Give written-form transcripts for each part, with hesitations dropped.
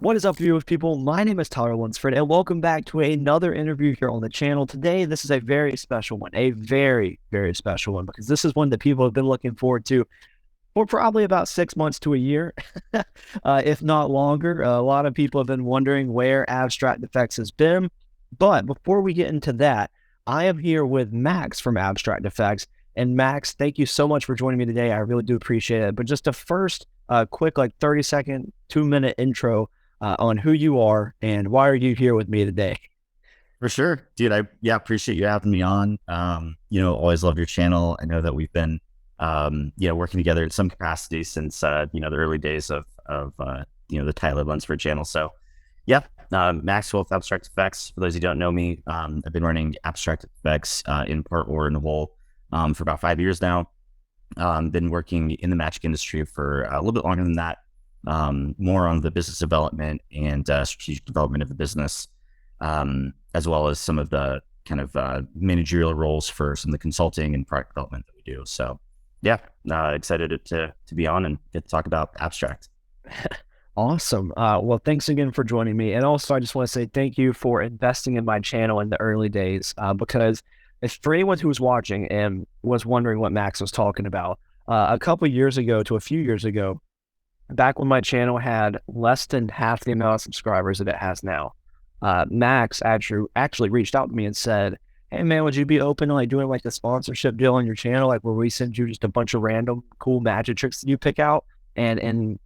What is up, viewers, people? My name is Tyler Lunsford, and welcome back to another interview here on the channel. Today, this is a very special one, a very, very special one, because this is one that people have been looking forward to for probably about 6 months to a year, if not longer. A lot of people have been wondering where Abstract Effects has been. But before we get into that, I am here with Max from Abstract Effects. And Max, thank you so much for joining me today. I really do appreciate it. But just a first quick, like 30-second, 2-minute intro on who you are and why are you here with me today. For sure, dude. I appreciate you having me on. Always love your channel. I know that we've been, working together in some capacity since, the early days of the Tyler Lunsford channel. So yeah, Maxwell with Abstract Effects. For those who don't know me, I've been running Abstract Effects in part or in whole for about 5 years now. Been working in the magic industry for a little bit longer than that. More on the business development and strategic development of the business, as well as some of the kind of managerial roles for some of the consulting and product development that we do. So yeah, excited to be on and get to talk about Abstract. Awesome. Well, thanks again for joining me. And also, I just want to say thank you for investing in my channel in the early days, because if for anyone who was watching and was wondering what Max was talking about, a couple years ago to a few years ago, back when my channel had less than half the amount of subscribers that it has now, Max actually reached out to me and said, "Hey man, would you be open to like doing like a sponsorship deal on your channel, like where we send you just a bunch of random cool magic tricks that you pick out, and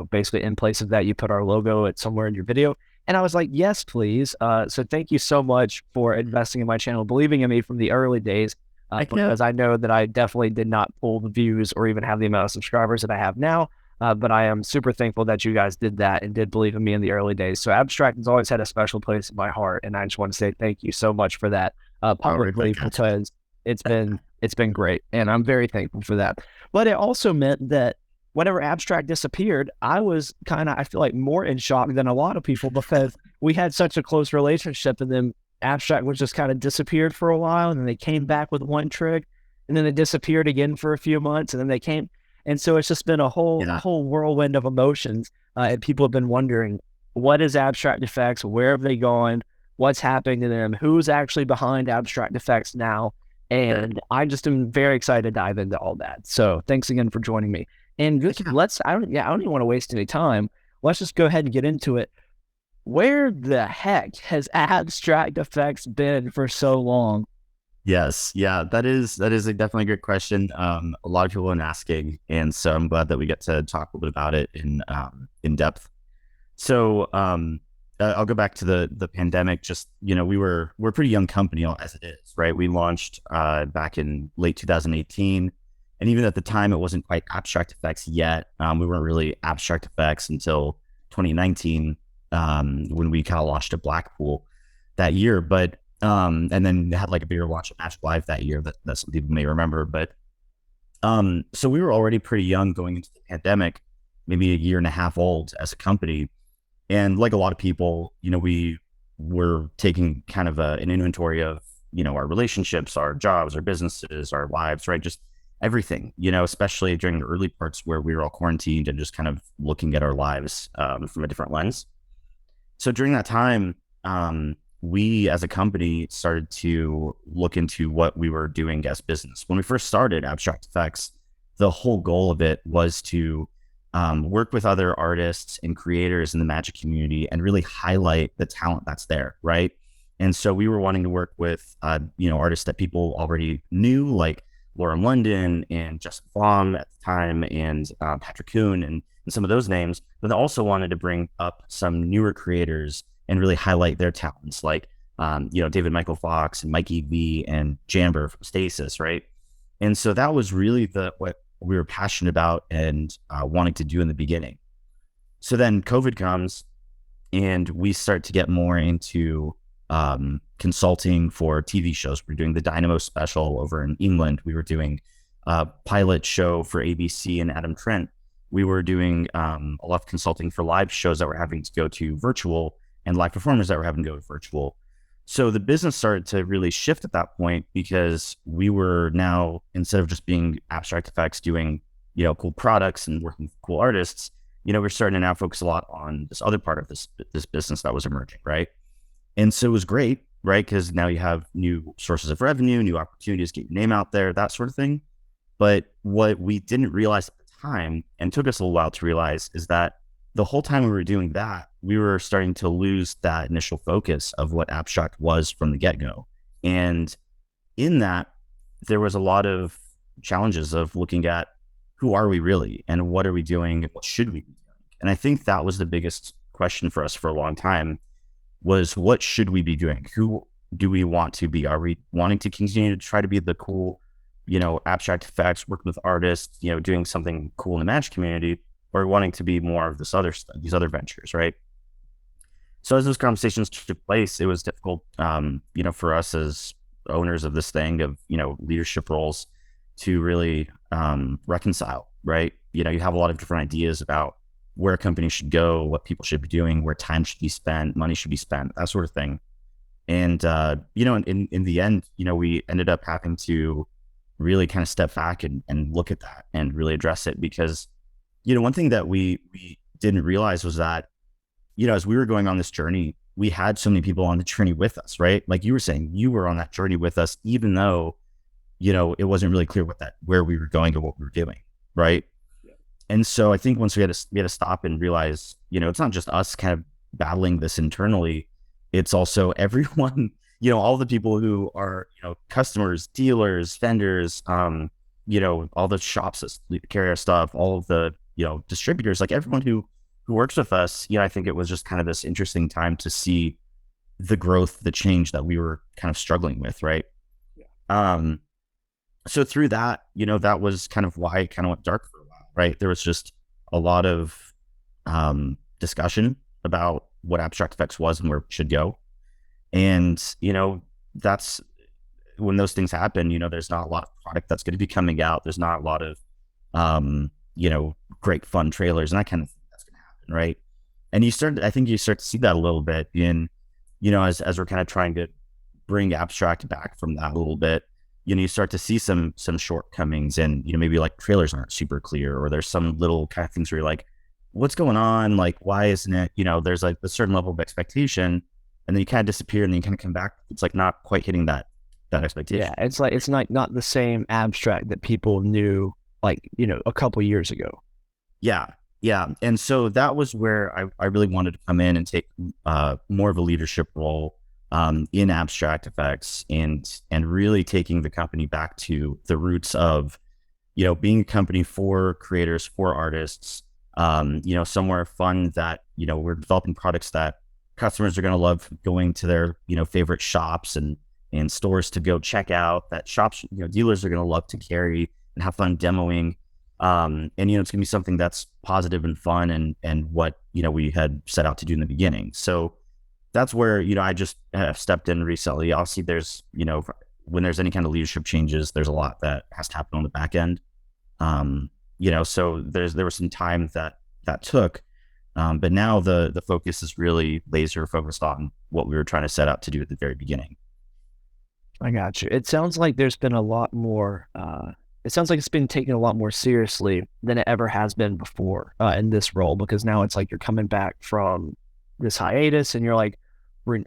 basically in place of that, you put our logo at somewhere in your video." And I was like, "Yes, please." So thank you so much for investing in my channel, believing in me from the early days, because I know that I definitely did not pull the views or even have the amount of subscribers that I have now. But I am super thankful that you guys did that and did believe in me in the early days. So Abstract has always had a special place in my heart, and I just want to say thank you so much for that publicly, because it's been great, and I'm very thankful for that. But it also meant that whenever Abstract disappeared, I was I feel like more in shock than a lot of people, because we had such a close relationship, and then Abstract was just kind of disappeared for a while, and then they came back with one trick, and then they disappeared again for a few months, and then they came. And so it's just been a whole whirlwind of emotions. And people have been wondering, what is Abstract Effects? Where have they gone? What's happening to them? Who's actually behind Abstract Effects now? And I just am very excited to dive into all that. So thanks again for joining me. And I don't even want to waste any time. Let's just go ahead and get into it. Where the heck has Abstract Effects been for so long? Yes. Yeah, that is a definitely good question. A lot of people have been asking, and so I'm glad that we get to talk a little bit about it in depth. So I'll go back to the pandemic. Just we're a pretty young company as it is, right? We launched back in late 2018, and even at the time, it wasn't quite Abstract Effects yet. We weren't really Abstract Effects until 2019, when we kind of launched a Blackpool that year, but. And then had like a bigger launch at Magic Live that year that some people may remember. But so we were already pretty young going into the pandemic, maybe a year and a half old as a company. And like a lot of people, we were taking kind of an inventory of, our relationships, our jobs, our businesses, our lives, right? Just everything, especially during the early parts where we were all quarantined and just kind of looking at our lives from a different lens. So during that time, we as a company started to look into what we were doing as business. When we first started Abstract Effects, the whole goal of it was to work with other artists and creators in the magic community and really highlight the talent that's there, right? And so we were wanting to work with artists that people already knew, like Lauren London and Justin Flom at the time, and Patrick Kuhn and some of those names, but they also wanted to bring up some newer creators and really highlight their talents, like, David Michael Fox and Mikey V and Jamber from Stasis, right? And so that was really what we were passionate about and wanting to do in the beginning. So then COVID comes, and we start to get more into consulting for TV shows. We're doing the Dynamo special over in England. We were doing a pilot show for ABC and Adam Trent. We were doing a lot of consulting for live shows that were having to go to virtual, and live performers that were having to go virtual. So the business started to really shift at that point, because we were now, instead of just being Abstract Effects doing, cool products and working with cool artists, we're starting to now focus a lot on this other part of this business that was emerging, right? And so it was great, right? Because now you have new sources of revenue, new opportunities, get your name out there, that sort of thing. But what we didn't realize at the time, and took us a little while to realize, is that the whole time we were doing that, we were starting to lose that initial focus of what abstract was from the get-go. And in that, there was a lot of challenges of looking at who are we really and what are we doing and what should we be doing. And I think that was the biggest question for us for a long time, was what should we be doing? Who do we want to be? Are we wanting to continue to try to be the cool, abstract effects, working with artists, doing something cool in the Magic community, or wanting to be more of these other ventures, right? So as those conversations took place, it was difficult, for us as owners of this thing, of leadership roles, to really reconcile, right? You have a lot of different ideas about where a company should go, what people should be doing, where time should be spent, money should be spent, that sort of thing. And in the end, we ended up having to really kind of step back and look at that and really address it, because one thing that we didn't realize was that as we were going on this journey, we had so many people on the journey with us, right? Like you were saying, you were on that journey with us, even though it wasn't really clear where we were going or what we were doing, right? Yeah. And so I think once we had to stop and realize, it's not just us kind of battling this internally, it's also everyone, all the people who are, customers, dealers, vendors, all the shops that carry our stuff, all of the, distributors, like everyone who works with us. I think it was just kind of this interesting time to see the growth, the change that we were kind of struggling with, right? Yeah. So through that, that was kind of why it kind of went dark for a while, right? There was just a lot of discussion about what abstract effects was and where it should go. And, that's when those things happen, there's not a lot of product that's going to be coming out. There's not a lot of, great fun trailers and that kind of thing that's going to happen, right? And I think you start to see that a little bit in, as we're kind of trying to bring abstract back from that a little bit. You start to see some shortcomings, and maybe like trailers aren't super clear, or there's some little kind of things where you're like, what's going on? Like, why isn't it? There's like a certain level of expectation, and then you kind of disappear, and then you kind of come back. It's like not quite hitting that expectation. Yeah, it's like it's not the same abstract that people knew, like, a couple years ago. Yeah. And so that was where I really wanted to come in and take more of a leadership role in abstract effects, and really taking the company back to the roots of, being a company for creators, for artists, somewhere fun that, we're developing products that customers are going to love going to their, favorite shops and stores to go check out, that shops, dealers are going to love to carry and have fun demoing. And, it's going to be something that's positive and fun, and what, we had set out to do in the beginning. So that's where, I just have stepped in recently. Obviously there's, when there's any kind of leadership changes, there's a lot that has to happen on the back end. So there was some time that took, but now the focus is really laser focused on what we were trying to set out to do at the very beginning. I got you. It sounds like there's been a lot more, it sounds like it's been taken a lot more seriously than it ever has been before in this role, because now it's like you're coming back from this hiatus and you're like,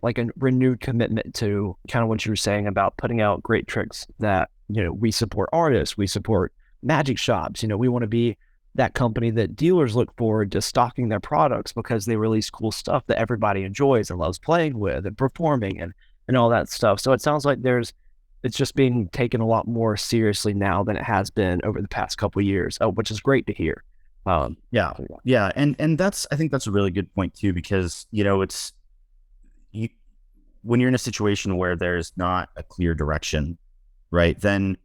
like a renewed commitment to kind of what you were saying about putting out great tricks that, we support artists, we support magic shops. We want to be that company that dealers look forward to stocking their products because they release cool stuff that everybody enjoys and loves playing with and performing and all that stuff. So it sounds like it's just being taken a lot more seriously now than it has been over the past couple of years, which is great to hear. Yeah. And I think that's a really good point too, because, when you're in a situation where there's not a clear direction, right, then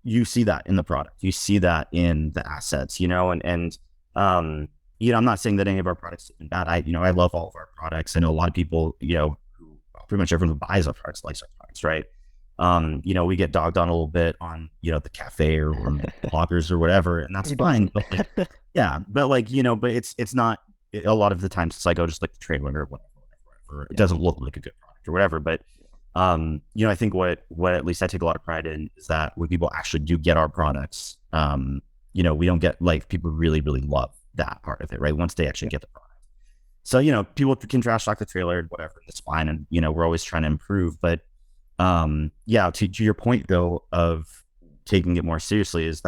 you see that in the product, you see that in the assets, and I'm not saying that any of our products have been bad. I love all of our products. I know a lot of people, who pretty much everyone who buys our products likes our products, right? We get dogged on a little bit on, the cafe or bloggers or whatever, and that's fine. But like, yeah, but like, but it's not, a lot of the times it's like, oh, just like the trailer or whatever. It doesn't look like a good product or whatever. But, I think what at least I take a lot of pride in is that when people actually do get our products, we don't get, like, people really, really love that part of it, right? Once they actually get the product. So, you know, people can trash talk the trailer, whatever, that's fine. And, you know, we're always trying to improve. But yeah, to your point though, of taking it more seriously, is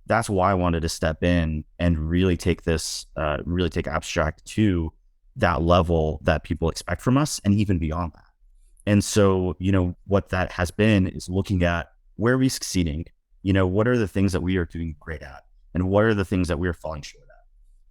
that's why I wanted to step in and really take this, really take abstract to that level that people expect from us and even beyond that. And so, you know, what that has been is looking at where are we succeeding? You know, what are the things that we are doing great at? And what are the things that we're falling short at?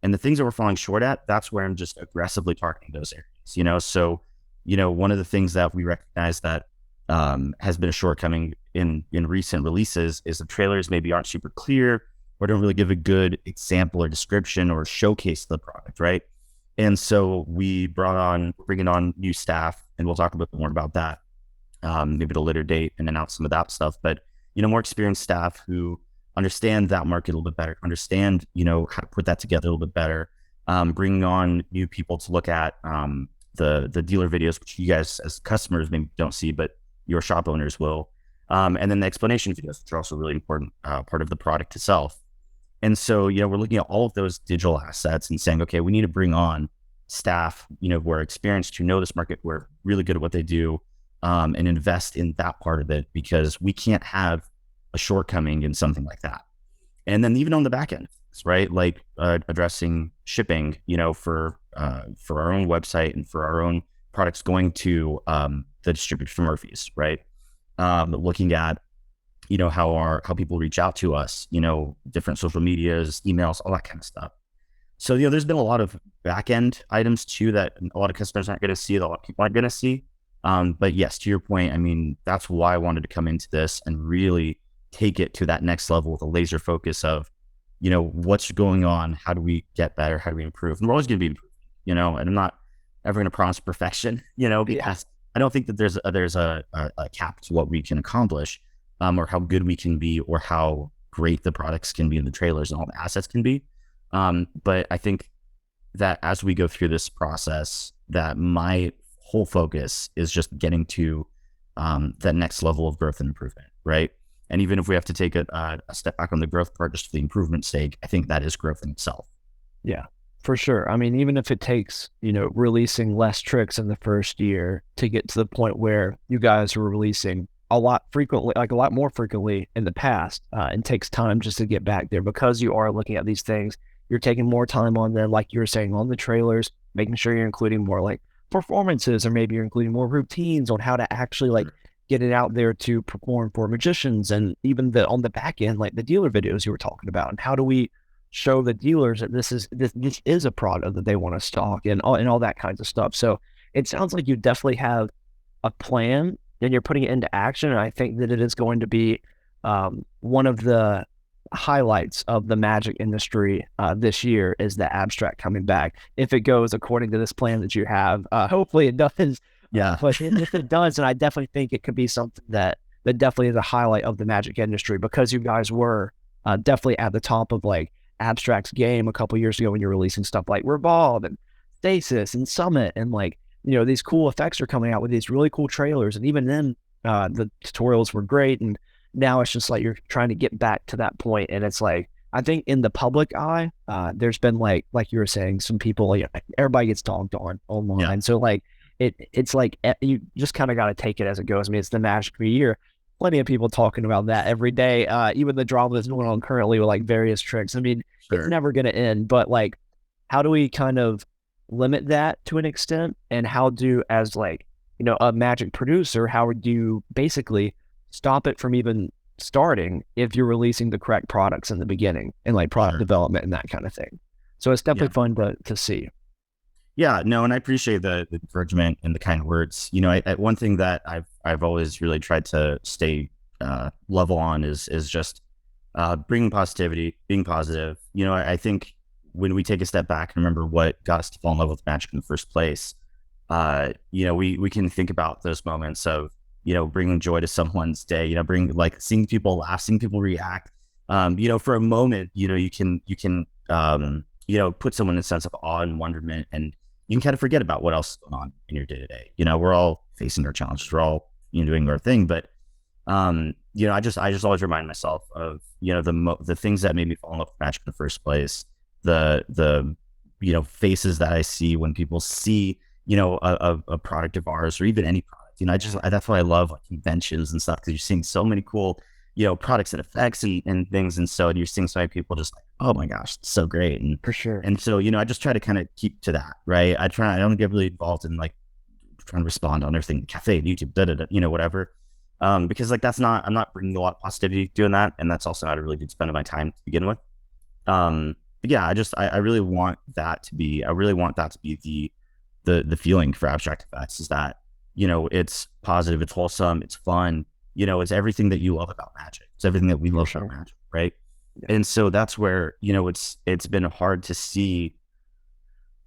And the things that we're falling short at, that's where I'm just aggressively targeting those areas, you know? So, you know, one of the things that we recognize that has been a shortcoming in recent releases is the trailers maybe aren't super clear or don't really give a good example or description or showcase the product, right? And so bringing on new staff, and we'll talk a bit more about that, maybe at a later date and announce some of that stuff. But, you know, more experienced staff who understand that market a little bit better, understand, you know, how to put that together a little bit better, bringing on new people to look at the dealer videos, which you guys as customers maybe don't see, but your shop owners will. And then the explanation videos, which are also really important part of the product itself. And so, you know, we're looking at all of those digital assets and saying, okay, we need to bring on staff, you know, who are experienced, who know this market, who are really good at what they do, and invest in that part of it, because we can't have a shortcoming in something like that. And then even on the back end, right? Like addressing shipping, you know, for our own website and for our own products going to the distributor for Murphy's, right? Looking at, you know, how people reach out to us, you know, different social medias, emails, all that kind of stuff. So, you know, there's been a lot of back end items too that a lot of customers aren't going to see, that a lot of people aren't going to see. But yes, to your point, I mean, that's why I wanted to come into this and really take it to that next level with a laser focus of, you know, what's going on? How do we get better? How do we improve? And we're always going to be improving, you know, and I'm not ever going to promise perfection, you know, because I don't think that there's a cap to what we can accomplish, or how good we can be, or how great the products can be in the trailers and all the assets can be. But I think that as we go through this process, that my whole focus is just getting to that next level of growth and improvement, right? And even if we have to take a step back on the growth part just for the improvement sake, I think that is growth in itself. Yeah, for sure. I mean, even if it takes, you know, releasing less tricks in the first year to get to the point where you guys are releasing a lot frequently, like a lot more frequently in the past, and takes time just to get back there, because you are looking at these things. You're taking more time on them, like you were saying, on the trailers, making sure you're including more like performances, or maybe you're including more routines on how to actually like get it out there to perform for magicians, and even on the back end, like the dealer videos you were talking about, and how do we show the dealers that this is a product that they want to stock, and all that kinds of stuff. So it sounds like you definitely have a plan and you're putting it into action. And I think that it is going to be one of the highlights of the magic industry this year, is the abstract coming back. If it goes according to this plan that you have, hopefully it does. Yeah. But if it does, then I definitely think it could be something that definitely is a highlight of the magic industry, because you guys were definitely at the top of like abstract's game a couple years ago when you're releasing stuff like Revolve and Stasis and Summit, and like, you know, these cool effects are coming out with these really cool trailers. And even then, the tutorials were great. And now it's just like you're trying to get back to that point. And it's like, I think in the public eye, there's been like you were saying, some people, you know, everybody gets dogged on online. Yeah. So like, it's like you just kind of got to take it as it goes. I mean, it's the magic of the year. Plenty of people talking about that every day. Even the drama that's going on currently with like various tricks. I mean, it's never going to end. But like, how do we kind of limit that to an extent? And how do, as like, you know, a magic producer, how would you basically stop it from even starting if you're releasing the correct products in the beginning, and like product development and that kind of thing? So it's definitely fun to see. Yeah, no, and I appreciate the encouragement and the kind words. You know, one thing that I've always really tried to stay level on is just bringing positivity, being positive. You know, I think when we take a step back and remember what got us to fall in love with magic in the first place, you know, we can think about those moments of, you know, bringing joy to someone's day. You know, like seeing people laugh, seeing people react. You know, for a moment, you know, you can you know, put someone in a sense of awe and wonderment, and you can kind of forget about what else is going on in your day to day. You know, we're all facing our challenges, we're all, you know, doing our thing, but you know, I just always remind myself of, you know, the things that made me fall in love with magic in the first place, the faces that I see when people see a product of ours or even any product. That's why I love like conventions and stuff, because you're seeing so many cool products and effects and things, and so you're seeing so many people just like, oh my gosh, it's so great. and For sure. and so I just try to kind of keep to that, right? I don't get really involved in like trying to respond on everything, cafe, YouTube, whatever. Because like I'm not bringing a lot of positivity doing that, and that's also not a really good spend of my time to begin with. But yeah, I really want that to be the feeling for abstract effects, is that it's positive, it's wholesome, it's fun, it's everything that you love about magic, it's everything that we For love sure. about magic, right? Yeah. And so that's where it's been hard to see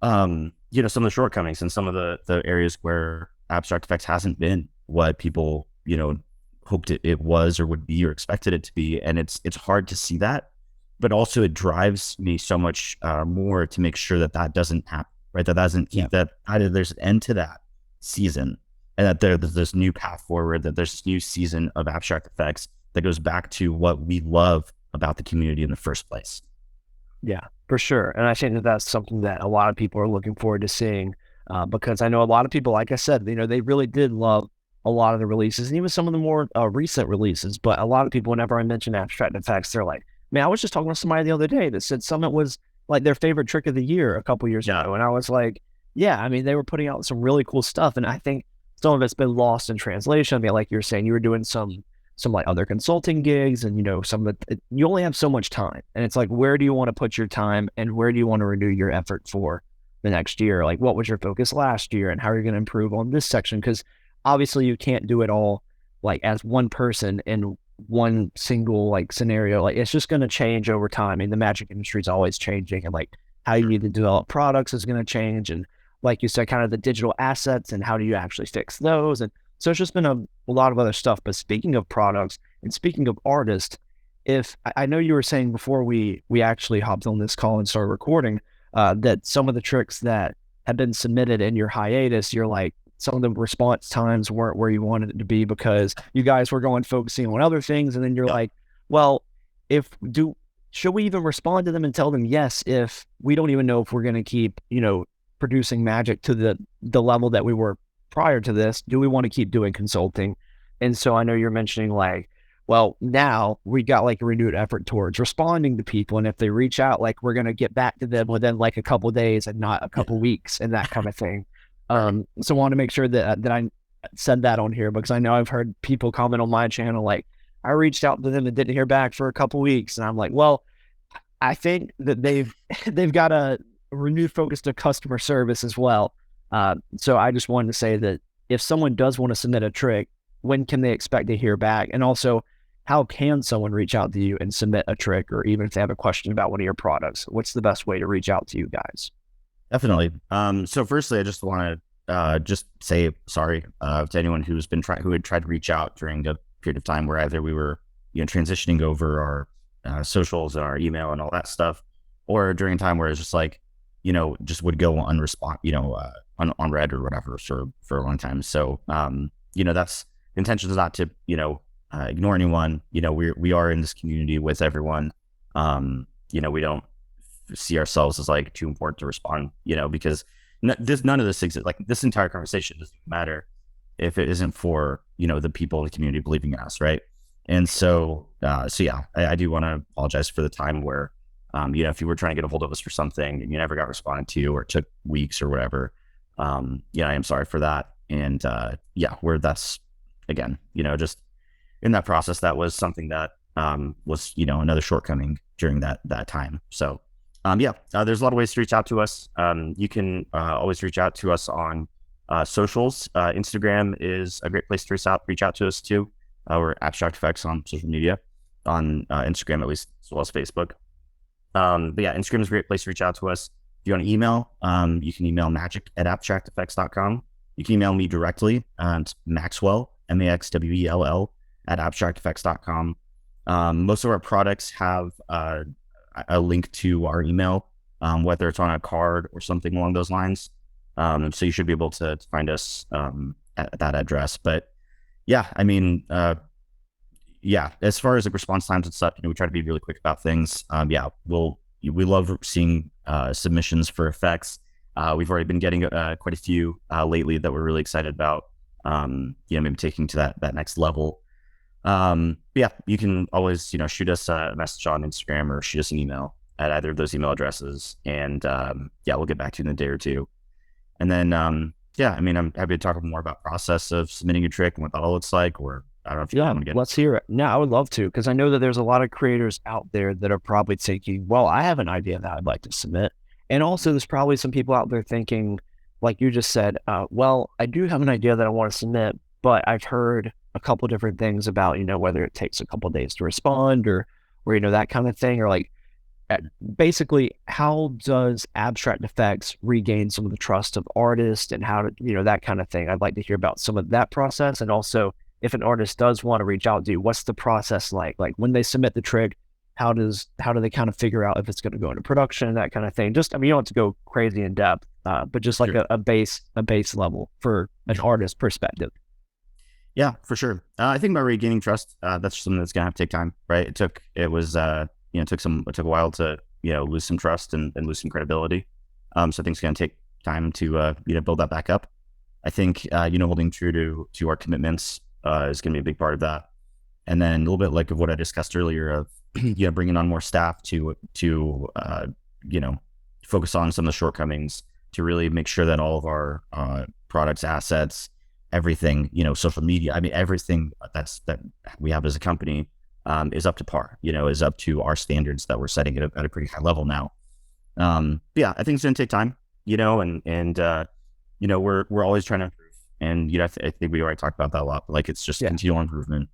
some of the shortcomings and some of the areas where abstract effects hasn't been what people hoped it was or would be or expected it to be. And it's hard to see that, but also it drives me so much more to make sure that that doesn't happen, right? That doesn't Yeah. keep that either there's an end to that season, and that there's this new path forward, that there's this new season of abstract effects that goes back to what we love about the community in the first place. Yeah, for sure. And I think that that's something that a lot of people are looking forward to seeing, because I know a lot of people, like I said, they really did love a lot of the releases and even some of the more recent releases. But a lot of people, whenever I mention abstract effects, they're like, man, I was just talking to somebody the other day that said Summit was like their favorite trick of the year a couple years Yeah. ago. And I was like, yeah, I mean, they were putting out some really cool stuff. And I think some of it's been lost in translation. I mean, like you're saying, you were doing some like other consulting gigs, and some of it, you only have so much time, and it's like, where do you want to put your time and where do you want to renew your effort for the next year? Like, what was your focus last year and how are you going to improve on this section? Because obviously you can't do it all like as one person in one single like scenario. Like, it's just going to change over time. I mean, the magic industry is always changing, and like how you need to develop products is going to change, and like you said, kind of the digital assets and how do you actually fix those. And so it's just been a lot of other stuff. But speaking of products and speaking of artists, if I know you were saying before we actually hopped on this call and started recording, that some of the tricks that have been submitted in your hiatus, you're like, some of the response times weren't where you wanted it to be because you guys were going focusing on other things. And then you're Yep. like, well, if do should we even respond to them and tell them yes if we don't even know if we're going to keep producing magic to the level that we were prior to this? Do we want to keep doing consulting? And so I know you're mentioning like, well, now we got like a renewed effort towards responding to people. And if they reach out, like we're going to get back to them within like a couple days and not a Yeah. couple weeks and that kind of thing. Right. So I want to make sure that I said that on here because I know I've heard people comment on my channel, like I reached out to them and didn't hear back for a couple weeks. And I'm like, well, I think that they've got a renewed focus to customer service as well. So I just wanted to say that if someone does want to submit a trick, when can they expect to hear back? And also, how can someone reach out to you and submit a trick, or even if they have a question about one of your products? What's the best way to reach out to you guys? Definitely. So firstly, I just want to just say sorry to anyone who had tried to reach out during a period of time where either we were transitioning over our socials and our email and all that stuff, or during a time where it's just like just would go unrespond on red or whatever for a long time. So that's the intention is not to ignore anyone. We are in this community with everyone. We don't see ourselves as like too important to respond, because none of this exists. Like this entire conversation doesn't matter if it isn't for the people in the community believing in us, right? And so yeah, I do want to apologize for the time where if you were trying to get a hold of us for something and you never got responded to, or it took weeks or whatever. I am sorry for that. And yeah, where that's again, just in that process, that was something that was another shortcoming during that time. So there's a lot of ways to reach out to us. You can always reach out to us on socials. Instagram is a great place to reach out to us too. We're Abstract Effects on social media, on Instagram at least, as well as Facebook. But yeah, Instagram is a great place to reach out to us. If you want to email, you can email magic@abstracteffects.com. You can email me directly, Maxwell, Maxwell, at abstracteffects.com. Most of our products have a link to our email, whether it's on a card or something along those lines. So you should be able to find us at that address. But yeah, I mean, yeah, as far as like response times and stuff, we try to be really quick about things. Yeah, we'll we love seeing submissions for effects. We've already been getting quite a few lately that we're really excited about. Maybe taking to that next level. Yeah, you can always shoot us a message on Instagram or shoot us an email at either of those email addresses, and yeah, we'll get back to you in a day or two. And then yeah, I mean, I'm happy to talk more about process of submitting a trick and what that all looks like. Or I don't know if you Yeah, want to get. let's hear it. No, I would love to, because I know that there's a lot of creators out there that are probably thinking, well, I have an idea that I'd like to submit. And also, there's probably some people out there thinking, like you just said, well, I do have an idea that I want to submit, but I've heard a couple different things about, whether it takes a couple days to respond or, that kind of thing, or like basically, how does abstract effects regain some of the trust of artists and how to, that kind of thing. I'd like to hear about some of that process. And also, if an artist does want to reach out to you, what's the process like? Like when they submit the trick, how do they kind of figure out if it's going to go into production, that kind of thing? Just, I mean, you don't have to go crazy in depth, but just like Sure. a base level for an artist perspective. Yeah, for sure. I think about regaining trust. That's something that's gonna have to take time, right? It took a while to lose some trust and lose some credibility. So I think it's gonna take time to build that back up. I think holding true to our commitments is gonna be a big part of that. And then a little bit like of what I discussed earlier of bringing on more staff to you know focus on some of the shortcomings to really make sure that all of our products, assets, everything, social media, I mean, everything that we have as a company is up to par, is up to our standards that we're setting at a pretty high level now. Yeah, I think it's going to take time, and we're always trying to improve. And, I think we already talked about that a lot, but like, it's just continual improvement.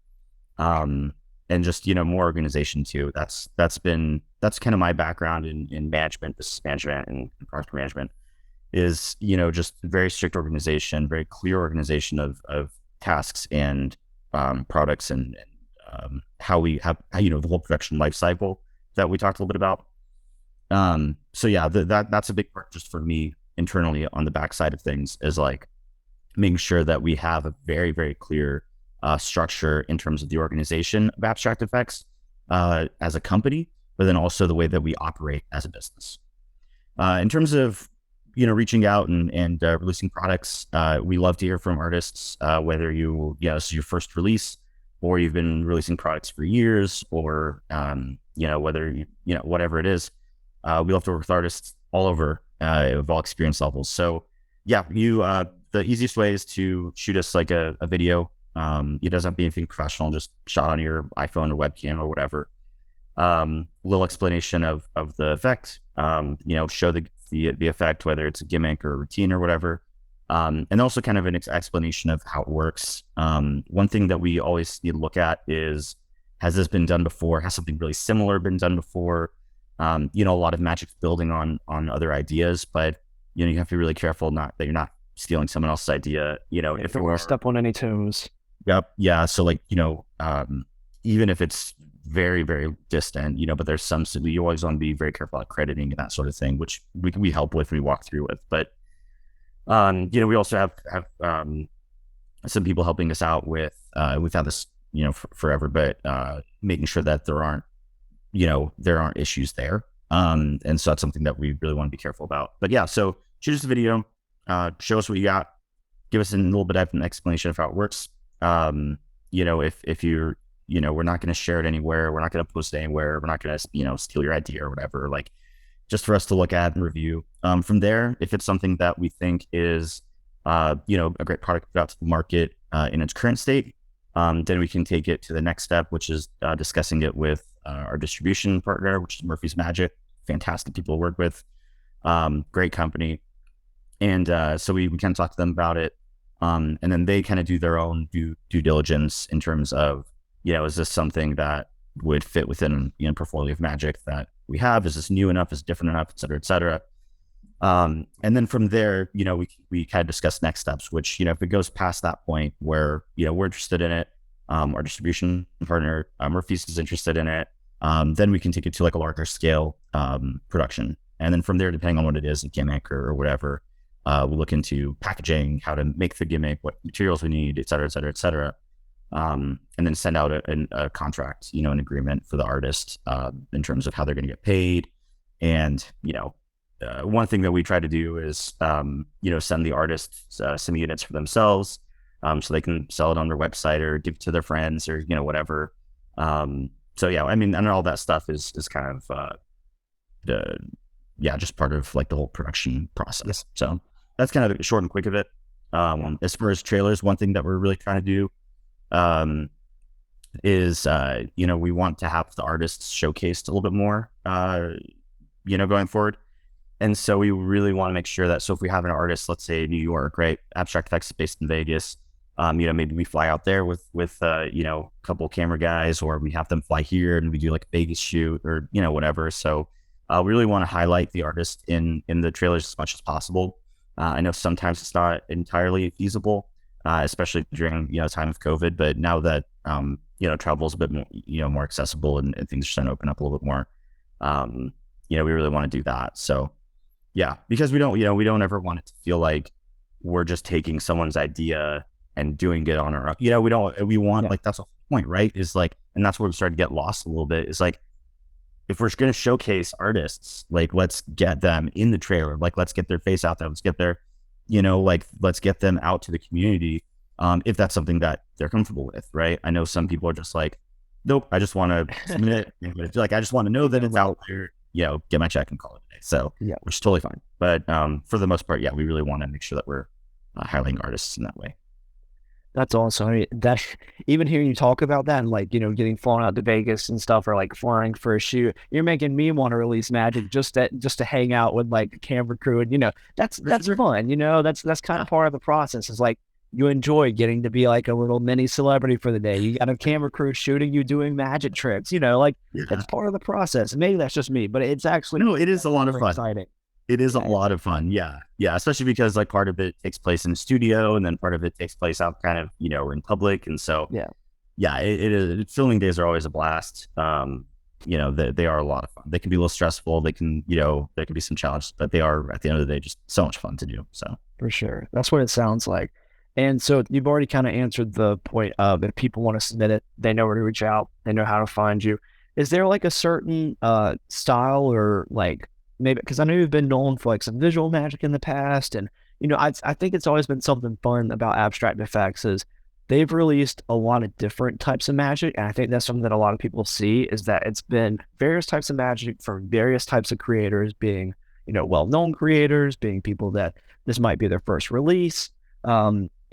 And just, more organization too. That's kind of my background in management, business management and project management is, just very strict organization, very clear organization of tasks and products and how we have, the whole production life cycle that we talked a little bit about. So yeah, that's a big part just for me internally on the backside of things is like making sure that we have a very, very clear structure in terms of the organization of abstract effects as a company, but then also the way that we operate as a business. In terms of reaching out and releasing products, we love to hear from artists, whether this is your first release or you've been releasing products for years, or whether whatever it is. We love to work with artists all over of all experience levels. So yeah, the easiest way is to shoot us like a video. It doesn't have to be anything professional, just shot on your iPhone or webcam or whatever. Little explanation of the effect, show the effect, whether it's a gimmick or a routine or whatever. And also kind of an explanation of how it works. One thing that we always need to look at is, has this been done before? Has something really similar been done before? A lot of magic's building on other ideas, but you have to be really careful that you're not stealing someone else's idea. If Don't want to step on any toes. Yep. Yeah. So like, even if it's very, very distant, but there's some, so you always want to be very careful about crediting and that sort of thing, which we help with, we walk through with. But, we also have some people helping us out with, we've had this, forever, but making sure that there aren't issues there. And so that's something that we really want to be careful about. But yeah, so shoot us a video, show us what you got, give us a little bit of an explanation of how it works. If you're, we're not going to share it anywhere. We're not going to post it anywhere. We're not going to, steal your idea or whatever, like just for us to look at and review. From there, if it's something that we think is, a great product to put out to the market in its current state, then we can take it to the next step, which is discussing it with our distribution partner, which is Murphy's Magic. Fantastic people to work with, great company. And so we kind of talk to them about it. And then they kind of do their own due diligence in terms of, is this something that would fit within, portfolio of magic that we have? Is this new enough? Is it different enough? Et cetera, et cetera. And then from there, we kind of discuss next steps, which, if it goes past that point where, we're interested in it, our distribution partner, Murphy's is interested in it, then we can take it to like a larger scale production. And then from there, depending on what it is, a gimmick or whatever, we'll look into packaging, how to make the gimmick, what materials we need, et cetera, et cetera, et cetera. And then send out a contract, an agreement for the artist in terms of how they're going to get paid And, one thing that we try to do is, send the artists some units for themselves, so they can sell it on their website or give it to their friends or, whatever. So yeah, I mean, and all that stuff is kind of, uh, yeah, just part of like the whole production process. So that's kind of the short and quick of it. As far as trailers, one thing that we're really trying to do, um, is, we want to have the artists showcased a little bit more, going forward. And so we really want to make sure that, so if we have an artist, let's say New York, right, Abstract Effects is based in Vegas, maybe we fly out there with a couple camera guys, or we have them fly here and we do like a Vegas shoot or, whatever. So we really want to highlight the artist in the trailers as much as possible. I know sometimes it's not entirely feasible, especially during, time of COVID, but now that, travel is a bit more, more accessible and things are starting to open up a little bit more, we really want to do that. So yeah, because we don't ever want it to feel like we're just taking someone's idea and doing it on our own. We want, like, that's the point, right? Is like, and that's where we started to get lost a little bit. Is like, if we're going to showcase artists, like, let's get them in the trailer. Like, let's get their face out there. Let's get their, let's get them out to the community. If that's something that they're comfortable with, right? I know some people are just like, nope, I just want to submit it. Like, I just want to know that it's out there, get my check and call it a day. So yeah, which is totally fine. But for the most part, yeah, we really want to make sure that we're highlighting artists in that way. That's awesome. I mean, that even hearing you talk about that and like, getting flown out to Vegas and stuff, or like flying for a shoot, you're making me want to release Magic just to hang out with like the camera crew. And that's fun. That's kind of part of the process. It's like you enjoy getting to be like a little mini celebrity for the day. You got a camera crew shooting you doing magic tricks, like it's part of the process. And maybe that's just me, but it's actually, no, it is a lot of fun. Exciting. It is a lot of fun. Yeah. Yeah. Especially because like part of it takes place in the studio and then part of it takes place out kind of, in public. And so, yeah, it is. Filming days are always a blast. They are a lot of fun. They can be a little stressful. They can, there can be some challenges, but they are, at the end of the day, just so much fun to do. So for sure. That's what it sounds like. And so you've already kind of answered the point of, if people want to submit it, they know where to reach out, they know how to find you. Is there like a certain style, or like, maybe, because I know you've been known for like some visual magic in the past, and I think it's always been something fun about Abstract Effects is they've released a lot of different types of magic, and I think that's something that a lot of people see, is that it's been various types of magic from various types of creators, being well-known creators, being people that this might be their first release,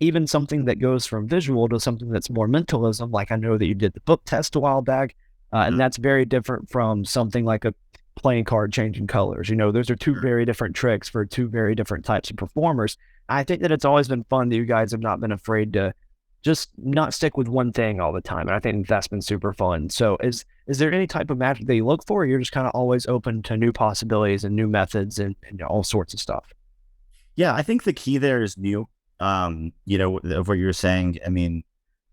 even something that goes from visual to something that's more mentalism, like I know that you did the book test a while back, and that's very different from something like a playing card changing colors. Those are two very different tricks for two very different types of performers. I think that it's always been fun that you guys have not been afraid to just not stick with one thing all the time. And I think that's been super fun. So is there any type of magic that you look for, or you're just kind of always open to new possibilities and new methods and all sorts of stuff? Yeah, I think the key there is new. Of what you were saying. I mean,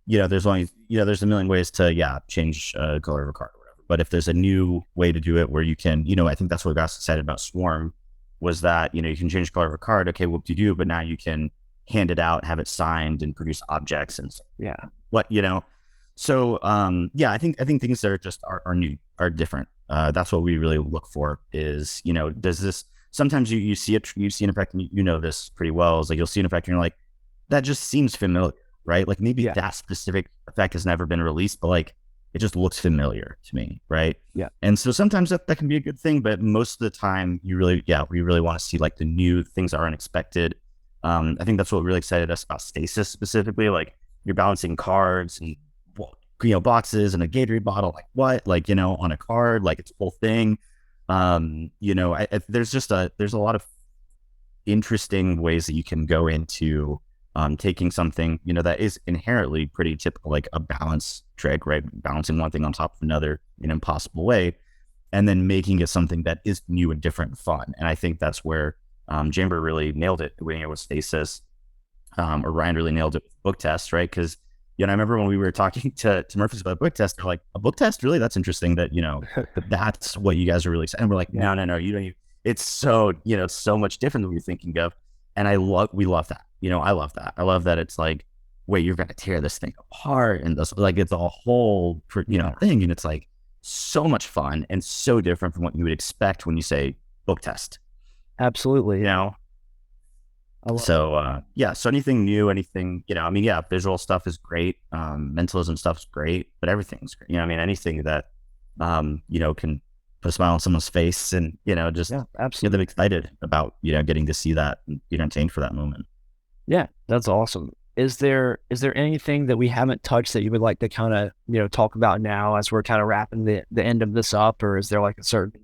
there's only, there's a million ways to, change color of a card. But if there's a new way to do it where you can, I think that's what got us excited about Swarm, was that, you can change the color of a card. Okay, what do you do? But now you can hand it out, have it signed, and produce objects and So, I think things that are just are new, are different. That's what we really look for is, does this, sometimes you see an effect and you know this pretty well, is like, you'll see an effect and you're like, that just seems familiar, right? Like maybe that specific effect has never been released, but like, it just looks familiar to me, right? Yeah. And so sometimes that can be a good thing, but most of the time we really want to see like the new things that are unexpected. I think that's what really excited us about Stasis specifically. Like, you're balancing cards and boxes and a Gatorade bottle, like what? Like, on a card, like it's a whole thing. There's a lot of interesting ways that you can go into taking something, that is inherently pretty typical, like a balance trick, right? Balancing one thing on top of another in an impossible way, and then making it something that is new and different and fun. And I think that's where Jamber really nailed it when it was Stasis, or Ryan really nailed it with book test, right? Because, I remember when we were talking to Murphys about book test, they're like, a book test? Really? That's interesting that, that's what you guys are really saying. And we're like, no, you don't. It's so, so much different than what you're thinking of. And we love that. I love that. I love that it's like, wait, you're going to tear this thing apart. And this, like, it's a whole, thing. And it's like so much fun and so different from what you would expect when you say book test. Absolutely. You know, I love so yeah, so anything new, anything, I mean, yeah, visual stuff is great, mentalism stuff is great, but everything's great. I mean, anything that can put a smile on someone's face and just Yeah, get them absolutely. excited about getting to see that and be entertained for that moment. Yeah, that's awesome. Is there anything that we haven't touched that you would like to kind of, talk about now as we're kind of wrapping the end of this up, or is there like a certain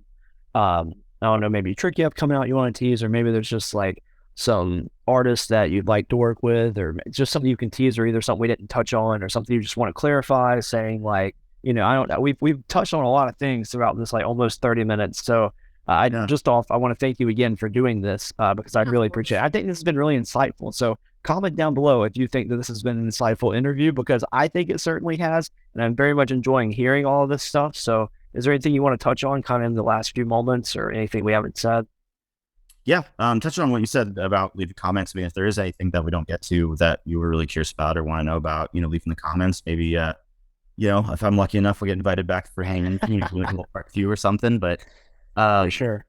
I don't know, maybe a trick you have coming out you want to tease, or maybe there's just like some artists that you'd like to work with, or just something you can tease, or either something we didn't touch on, or something you just want to clarify, saying like, I don't know, we've touched on a lot of things throughout this like almost 30 minutes. So Yeah. I want to thank you again for doing this because I Yeah, of really appreciate it. course. I think this has been really insightful. So comment down below if you think that this has been an insightful interview, because I think it certainly has, and I'm very much enjoying hearing all of this stuff. So is there anything you want to touch on kind of in the last few moments, or anything we haven't said? Yeah, touching on what you said about leaving comments. I mean, if there is anything that we don't get to that you were really curious about or want to know about, leave in the comments. Maybe if I'm lucky enough, we'll get invited back for hanging, like a little part two or something. But For um, sure.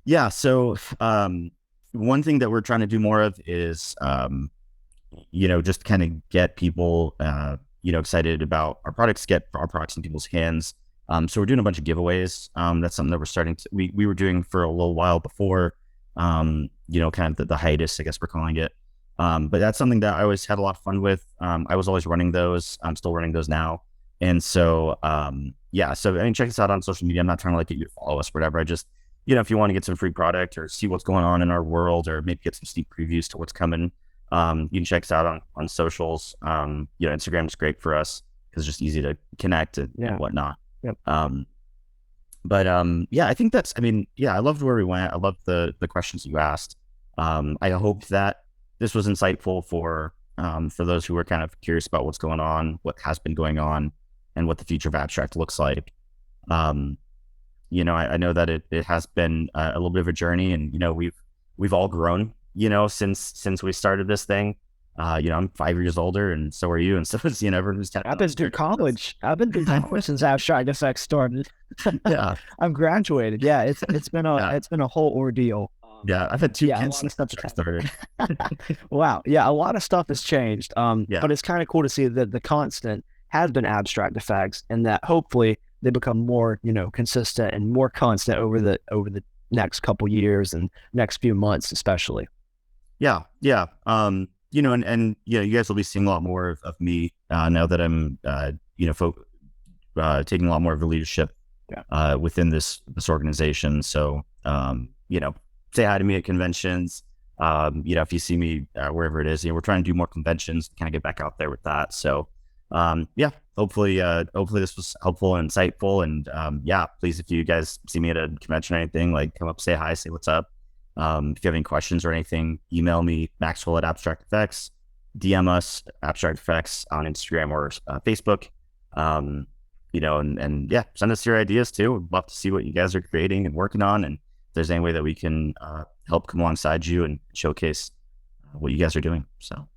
yeah, so one thing that we're trying to do more of is just kind of get people excited about our products, get our products in people's hands. So we're doing a bunch of giveaways. That's something that we're starting to we were doing for a little while before, kind of the hiatus, I guess we're calling it. But that's something that I always had a lot of fun with. I was always running those. I'm still running those now. And so, yeah, so I mean, check us out on social media. I'm not trying to like get you to follow us or whatever. I just, if you want to get some free product or see what's going on in our world, or maybe get some sneak previews to what's coming, you can check us out on socials. Instagram is great for us because it's just easy to connect and Yeah. whatnot. Yep. Um, but yeah, I think I mean, yeah, I loved where we went. I loved the questions you asked. I hope that this was insightful for those who are kind of curious about what's going on, what has been going on, and what the future of abstract looks like. Um, I know that it has been a little bit of a journey, and we've all grown, since we started this thing. I'm 5 years older, and so are you, and so is everyone's kind I've of on been this through journey with us. college. I've been through college since abstract effects started. Yeah, I'm graduated. Yeah, yeah, it's been a whole ordeal. yeah. I've had two Yeah, a kids lot of since stuff has abstract started. happened. Wow. Yeah, a lot of stuff has changed. Yeah, But it's kind of cool to see that the constant has been abstract effects, and that hopefully they become more, consistent and more constant over the next couple years and next few months, especially. yeah, yeah. And you guys will be seeing a lot more of me now that I'm taking a lot more of a leadership Yeah. within this organization. So say hi to me at conventions. If you see me wherever it is, we're trying to do more conventions, kind of get back out there with that. So yeah, hopefully this was helpful and insightful. And yeah, please, if you guys see me at a convention or anything, like come up, say hi, say what's up. If you have any questions or anything, email me, Maxwell at Abstract Effects, DM us, Abstract Effects on Instagram or Facebook. Um, and yeah, send us your ideas too. We'd love to see what you guys are creating and working on. And if there's any way that we can help come alongside you and showcase what you guys are doing. So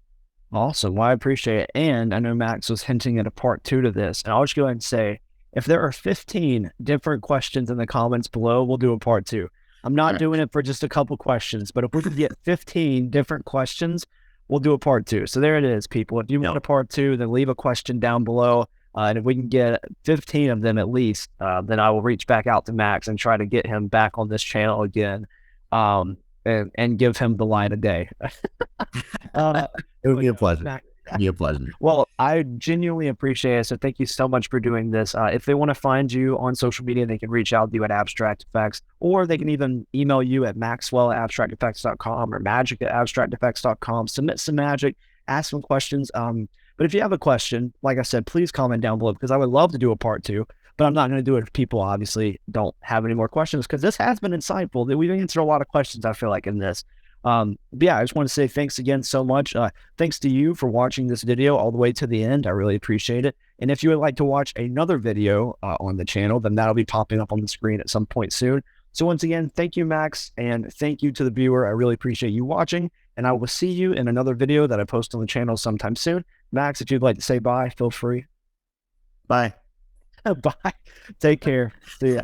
Awesome. Well, I appreciate it. And I know Max was hinting at a part two to this. And I'll just go ahead and say, if there are 15 different questions in the comments below, we'll do a part two. I'm all not right. doing it for just a couple questions, but if we could get 15 different questions, we'll do a part two. So there it is, people. If you want Yep. a part two, then leave a question down below. And if we can get 15 of them at least, then I will reach back out to Max and try to get him back on this channel again, um, and give him the light of day. uh, It would but be a yeah, pleasure. Max, It'd be a pleasure. well, I genuinely appreciate it. So thank you so much for doing this. If they want to find you on social media, they can reach out to you at Abstract Effects, or they can even email you at maxwell@abstracteffects.com or magic@abstracteffects.com. Submit some magic, ask some questions. But if you have a question, like I said, please comment down below, because I would love to do a part two, but I'm not going to do it if people obviously don't have any more questions, because this has been insightful. We've answered a lot of questions, I feel like, in this. But yeah, I just want to say thanks again so much. Thanks to you for watching this video all the way to the end. I really appreciate it. And if you would like to watch another video on the channel, then that'll be popping up on the screen at some point soon. So once again, thank you, Max, and thank you to the viewer. I really appreciate you watching, and I will see you in another video that I post on the channel sometime soon. Max, if you'd like to say bye, feel free. Bye. Bye. Take care. See ya.